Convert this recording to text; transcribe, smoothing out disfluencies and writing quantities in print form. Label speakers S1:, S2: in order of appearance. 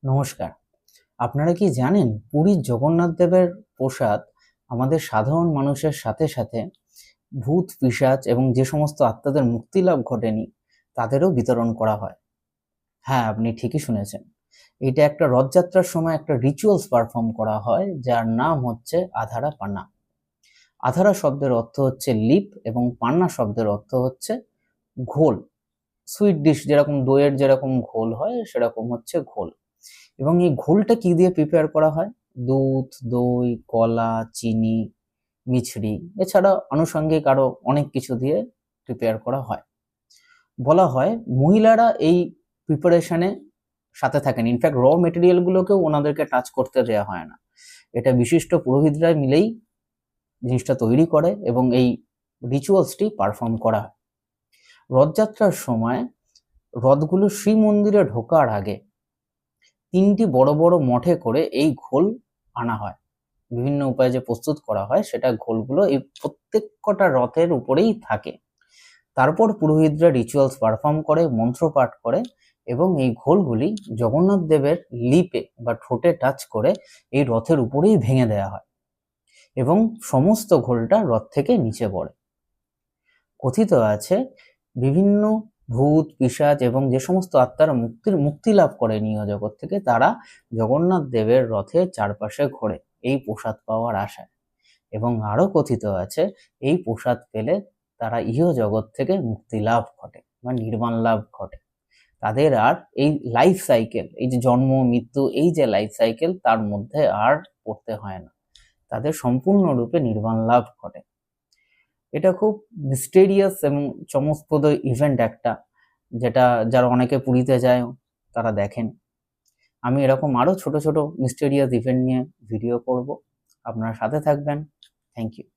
S1: নমস্কার। আপনারা কি জানেন পুরীর জগন্নাথ দেবের প্রসাদ আমাদের সাধারণ মানুষের সাথে সাথে ভূত পিশাচ এবং যে সমস্ত আত্মাদের মুক্তি লাভ ঘটেনি তাদেরও বিতরণ করা হয়। হ্যাঁ, আপনি ঠিকই শুনেছেন। এটা একটা রথযাত্রার সময় একটা রিচুয়ালস পারফর্ম করা হয় যার নাম হচ্ছে আধারা পান্না। আধারা শব্দের অর্থ হচ্ছে লিপ এবং পান্না শব্দের অর্থ হচ্ছে ঘোল। সুইট ডিশ যেরকম দইয়ের যেরকম ঘোল হয় সেরকম হচ্ছে ঘোল। এবং এই ঘোলটা কি দিয়ে প্রিপেয়ার করা হয়? দুধ, দই, কলা, চিনি, মিছরি এছাড়া আনুষঙ্গিক আরো অনেক কিছু দিয়ে প্রিপেয়ার করা হয়। বলা হয় মহিলারা এই প্রিপারেশনে সাথে থাকেন, ইনফ্যাক্ট র মেটেরিয়াল গুলোকেও ওনাদেরকে টাচ করতে দেওয়া হয় না। এটা বিশিষ্ট পুরোহিতরা মিলেই জিনিসটা তৈরি করে এবং এই রিচুয়ালসটি পারফর্ম করা হয়। রথযাত্রার সময় রথগুলো শ্রীমন্দিরে ঢোকার আগে ৩টি বড় বড় মঠে করে এই ঘোল আনা হয়। বিভিন্ন উপায়ে যে প্রস্তুত করা হয় সেটা ঘোলগুলো এই প্রত্যেক কটা রথের উপরেই থাকে। তারপর পুরোহিতরা রিচুয়ালস পারফর্ম করে, মন্ত্র পাঠ করে এবং এই ঘোলগুলি জগন্নাথ দেবের লিপে বা ঠোঁটে টাচ করে এই রথের উপরেই ভেঙে দেওয়া হয় এবং সমস্ত ঘোলটা রথ থেকে নিচে পড়ে। কথিত আছে বিভিন্ন ভূত পিশাচ এবং যে সমস্ত আত্মারা মুক্তি লাভ করে নিহ জগৎ থেকে তারা জগন্নাথ দেবের রথের চারপাশে ঘোরে এই প্রসাদ পাওয়ার আশায়। এবং আরো কথিত আছে এই প্রসাদ পেলে তারা ইহ জগৎ থেকে মুক্তি লাভ ঘটে বা নির্বাণ লাভ ঘটে। তাদের আর এই লাইফ সাইকেল, এই যে জন্ম মৃত্যু, এই যে লাইফ সাইকেল তার মধ্যে আর পড়তে হয় না, তাদের সম্পূর্ণরূপে নির্বাণ লাভ ঘটে। এটা খুব মিস্টেরিয়াস এবং চমকপ্রদ ইভেন্ট একটা, যেটা যারা অনেকে পুরীতে যায় তারা দেখেন। আমি এরকম আরো ছোট ছোট মিস্টেরিয়াস ইভেন্ট নিয়ে ভিডিও করব, আপনারা সাথে থাকবেন। Thank you.